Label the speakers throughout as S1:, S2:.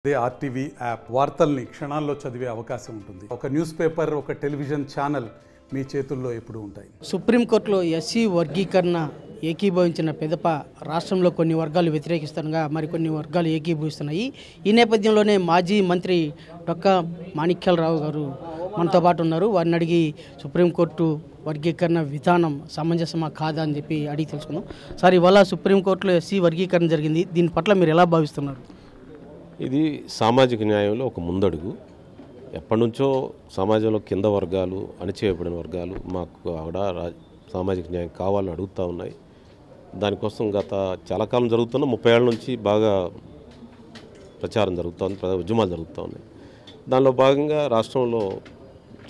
S1: అదే RTV app వార్తల్ని క్షణాల్లో చదివే అవకాశం ఉంటుంది. ఒక న్యూస్ పేపర్, ఒక టెలివిజన్ ఛానల్ మీ చేతుల్లో ఎప్పుడూ ఉంటాయి.
S2: సుప్రీంకోర్టులో ఎస్సీ వర్గీకరణ ఏకీభవించిన పెదప రాష్ట్రంలో కొన్ని వర్గాలు వ్యతిరేకిస్తుండగా మరికొన్ని వర్గాలు ఏకీభవిస్తున్నాయి. ఈ నేపథ్యంలోనే మాజీ మంత్రి డొక్కా మాణిక్యాలరావు గారు మనతో పాటు ఉన్నారు. వారిని అడిగి సుప్రీంకోర్టు వర్గీకరణ విధానం సమంజసమా కాదా అని చెప్పి అడిగి తెలుసుకుందాం. సార్, ఇవాళ సుప్రీంకోర్టులో ఎస్సీ వర్గీకరణ జరిగింది. దీని పట్ల మీరు ఎలా భావిస్తున్నారు?
S3: ఇది సామాజిక న్యాయంలో ఒక ముందడుగు. ఎప్పటి నుంచో సమాజంలో కింద వర్గాలు, అణచివేయబడిన వర్గాలు మాకు ఆవిడ సామాజిక న్యాయం కావాలని అడుగుతూ ఉన్నాయి. దానికోసం గత చాలా కాలం జరుగుతున్న 30 ఏళ్ళ నుంచి బాగా ప్రచారం జరుగుతుంది, ఉద్యమాలు జరుగుతూ ఉన్నాయి. దానిలో భాగంగా రాష్ట్రంలో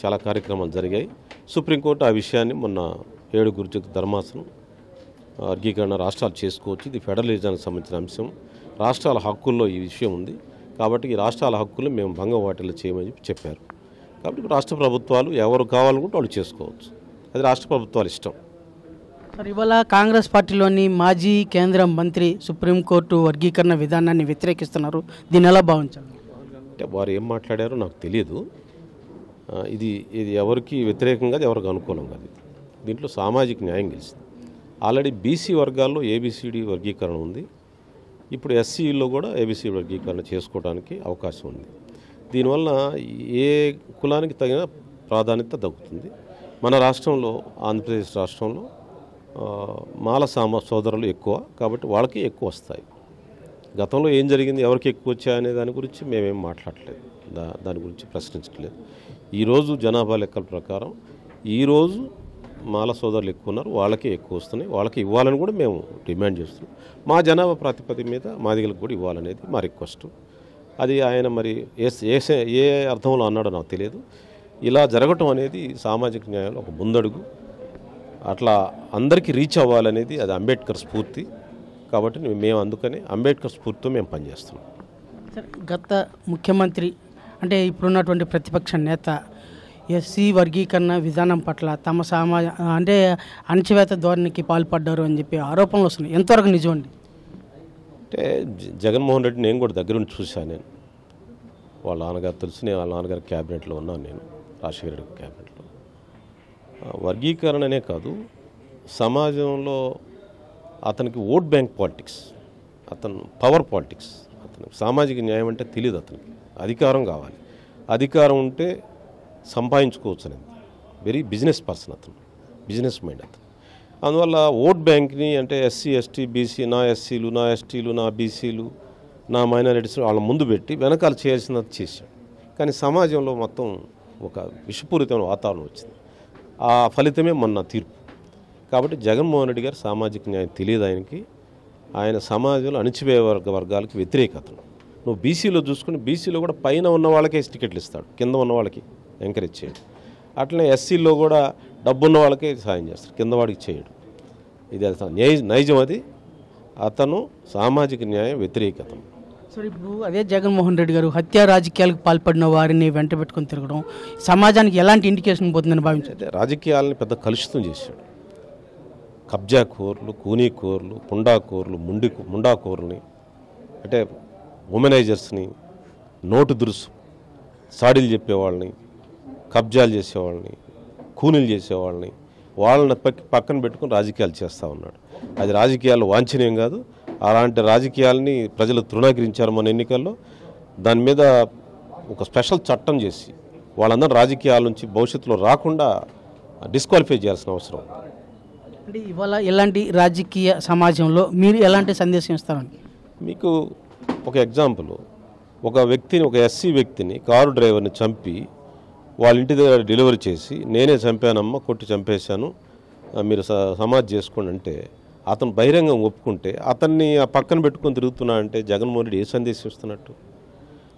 S3: చాలా కార్యక్రమాలు జరిగాయి. సుప్రీంకోర్టు ఆ విషయాన్ని మొన్న 7 ధర్మాసనం వర్గీకరణ రాష్ట్రాలు చేసుకోవచ్చు, ఇది ఫెడరలిజానికి సంబంధించిన అంశం, రాష్ట్రాల హక్కుల్లో ఈ విషయం ఉంది కాబట్టి ఈ రాష్ట్రాల హక్కులు మేము భంగం వాటిల్లో చేయమని చెప్పారు. కాబట్టి రాష్ట్ర ప్రభుత్వాలు ఎవరు కావాలనుకుంటే వాళ్ళు చేసుకోవచ్చు, అది రాష్ట్ర ప్రభుత్వాల ఇష్టం.
S2: సార్, ఇవాళ కాంగ్రెస్ పార్టీలోని మాజీ కేంద్ర మంత్రి సుప్రీంకోర్టు వర్గీకరణ విధానాన్ని వ్యతిరేకిస్తున్నారు. దీన్ని ఎలా భావించాలి?
S3: అంటే వారు ఏం మాట్లాడారో నాకు తెలియదు. ఇది ఎవరికి వ్యతిరేకంగా, ఎవరికి అనుకూలంగా కాదు. దీంట్లో సామాజిక న్యాయం గెలిచింది. ఆల్రెడీ బీసీ వర్గాల్లో ఏబిసిడి వర్గీకరణ ఉంది. ఇప్పుడు ఎస్సీలో కూడా ఏబిసిడి వర్గీకరణ చేసుకోవడానికి అవకాశం ఉంది. దీనివల్ల ఏ కులానికి తగిన ప్రాధాన్యత దక్కుతుంది. మన రాష్ట్రంలో, ఆంధ్రప్రదేశ్ రాష్ట్రంలో మాల సోదరులు ఎక్కువ కాబట్టి వాళ్ళకి ఎక్కువ వస్తాయి. గతంలో ఏం జరిగింది, ఎవరికి ఎక్కువ వచ్చాయనే దాని గురించి మేమేం మాట్లాడలేదు, దాని గురించి ప్రశ్నించట్లేదు. ఈరోజు జనాభా లెక్కల ప్రకారం ఈరోజు మాల సోదరులు ఎక్కువ ఉన్నారు, వాళ్ళకే ఎక్కువ వస్తున్నాయి, వాళ్ళకి ఇవ్వాలని కూడా మేము డిమాండ్ చేస్తున్నాం. మా జనాభా ప్రాతిపదిక మీద మాదిగలకు కూడా ఇవ్వాలనేది మా రిక్వెస్ట్. అది ఆయన మరి ఏ అర్థంలో అన్నాడో నాకు తెలియదు. ఇలా జరగటం అనేది సామాజిక న్యాయంలో ఒక ముందడుగు. అట్లా అందరికీ రీచ్ అవ్వాలనేది అది అంబేద్కర్ స్ఫూర్తి. కాబట్టి మేము అందుకని అంబేద్కర్ స్ఫూర్తితో మేము పనిచేస్తున్నాం.
S2: గత ముఖ్యమంత్రి అంటే ఇప్పుడున్నటువంటి ప్రతిపక్ష నేత ఎస్సీ వర్గీకరణ విధానం పట్ల తమ అంటే అణచివేత ధోరణికి పాల్పడ్డారు అని చెప్పి ఆరోపణలు వస్తున్నాయి. ఎంతవరకు నిజం అండి?
S3: అంటే జగన్మోహన్ రెడ్డి నేను కూడా దగ్గరుండి చూశాను. నేను వాళ్ళ నాన్నగారు తెలుసు, నేను వాళ్ళ నాన్నగారి క్యాబినెట్లో ఉన్నాను, నేను రాజశేఖర రెడ్డి క్యాబినెట్లో. వర్గీకరణనే కాదు, సమాజంలో అతనికి ఓట్ బ్యాంక్ పాలిటిక్స్, అతను పవర్ పాలిటిక్స్, అతనికి సామాజిక న్యాయం అంటే తెలియదు. అతనికి అధికారం కావాలి, అధికారం ఉంటే సంపాదించుకోవచ్చు అనేది వెరీ బిజినెస్ పర్సన్, అతను బిజినెస్ మైండ్ అతను. అందువల్ల ఓట్ బ్యాంక్ని అంటే ఎస్సీ, ఎస్టీ, బీసీ, నా ఎస్సీలు, నా ఎస్టీలు, నా బీసీలు, నా మైనారిటీస్ వాళ్ళ ముందు పెట్టి వెనకాల చేయాల్సినది చేశాడు. కానీ సమాజంలో మొత్తం ఒక విషపూరితమైన వాతావరణం వచ్చింది. ఆ ఫలితమే మొన్న తీర్పు. కాబట్టి జగన్మోహన్ రెడ్డి గారు సామాజిక న్యాయం తెలియదు ఆయనకి. ఆయన సమాజంలో అణచివేయ వర్గాలకు వ్యతిరేకతను. నువ్వు బీసీలో చూసుకుని బీసీలో కూడా పైన ఉన్న వాళ్ళకే టికెట్లు ఇస్తాడు, కింద ఉన్న వాళ్ళకి ఎంకరేజ్ చేయడు. అట్లనే ఎస్సీలో కూడా డబ్బున్న వాళ్ళకే సాయం చేస్తాడు, కింద వాడికి చేయడు. ఇది నైజం. అది అతను సామాజిక న్యాయం వ్యతిరేకత.
S2: సార్, ఇప్పుడు అదే జగన్మోహన్ రెడ్డి గారు హత్యా రాజకీయాలకు పాల్పడిన వారిని వెంట పెట్టుకొని తిరగడం సమాజానికి ఎలాంటి ఇండికేషన్ పోతుందని భావించారు?
S3: రాజకీయాలని పెద్ద కలుషితం చేశాడు. కబ్జా కోర్లు, కూనీ కోర్లు, పుండాకోర్లు, ముండాకోర్లని అంటే ఉమెనైజర్స్ని, నోటు దురుసు సాడీలు చెప్పేవాళ్ళని, కబ్జాలు చేసేవాళ్ళని, కూనీలు చేసేవాళ్ళని, వాళ్ళని పక్కన పెట్టుకుని రాజకీయాలు చేస్తూ ఉన్నాడు. అది రాజకీయాలు వాంఛనీయం కాదు. అలాంటి రాజకీయాలని ప్రజలు తృణీకరించారు మన ఎన్నికల్లో. దాని మీద ఒక స్పెషల్ చట్టం చేసి వాళ్ళందరూ రాజకీయాల నుంచి భవిష్యత్తులో రాకుండా డిస్క్వాలిఫై చేయాల్సిన అవసరం.
S2: అంటే ఇవాళ ఇలాంటి రాజకీయ సమాజంలో మీరు ఎలాంటి సందేశం ఇస్తారండి?
S3: మీకు ఒక ఎగ్జాంపుల్, ఒక వ్యక్తిని, ఒక ఎస్సీ వ్యక్తిని, కారు డ్రైవర్ని చంపి వాళ్ళ ఇంటి దగ్గర డెలివరీ చేసి నేనే చంపానమ్మా, కొట్టి చంపేశాను, మీరు సమాధి చేసుకోండి అంటే అతను బహిరంగం ఒప్పుకుంటే అతన్ని ఆ పక్కన పెట్టుకొని తిరుగుతున్నా అంటే జగన్మోహన్ రెడ్డి ఏ సందేశం ఇస్తున్నట్టు?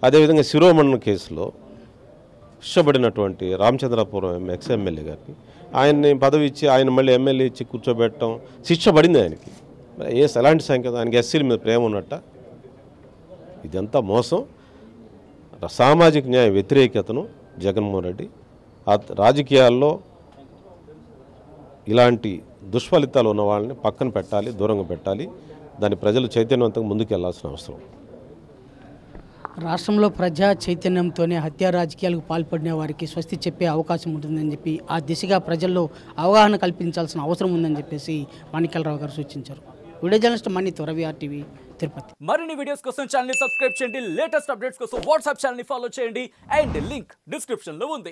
S3: అదేవిధంగా శిరోమణి కేసులో శిక్షపడినటువంటి రామచంద్రపురం ఎక్స్ఎమ్మెల్యే గారికి ఆయన్ని పదవి ఇచ్చి ఆయన మళ్ళీ ఎమ్మెల్యే ఇచ్చి కూర్చోబెట్టడం, శిక్ష పడింది ఆయనకి. ఎలాంటి సంకేతం? ఆయనకి ఎస్సీల మీద ప్రేమ ఉన్నట్ట? ఇదంతా మోసం. సామాజిక న్యాయ వ్యతిరేకతను జగన్మోహన్ రెడ్డి రాజకీయాల్లో ఇలాంటి దుష్ఫలితాలు ఉన్న వాళ్ళని పక్కన పెట్టాలి, దూరంగా పెట్టాలి. దాన్ని ప్రజలు చైతన్యవంతంగా ముందుకు వెళ్లాల్సిన అవసరం.
S2: రాష్ట్రంలో ప్రజా చైతన్యంతోనే హత్యా రాజకీయాలకు పాల్పడిన వారికి స్వస్తి చెప్పే అవకాశం ఉంటుందని చెప్పి ఆ దిశగా ప్రజల్లో అవగాహన కల్పించాల్సిన అవసరం ఉందని చెప్పేసి మాణిక్యాలరావు గారు సూచించారు. వీడియో జర్నలిస్ట్ మణి త్వరవి RTV తిరుపతి.
S4: మరిన్ని వీడియోస్ కోసం ఛానల్ ని సబ్స్క్రైబ్ చేయండి. లేటెస్ట్ అప్డేట్స్ కోసం వాట్సాప్ ఛానల్ ని ఫాలో చేయండి. అండ్ లింక్ డిస్క్రిప్షన్ లో ఉంది.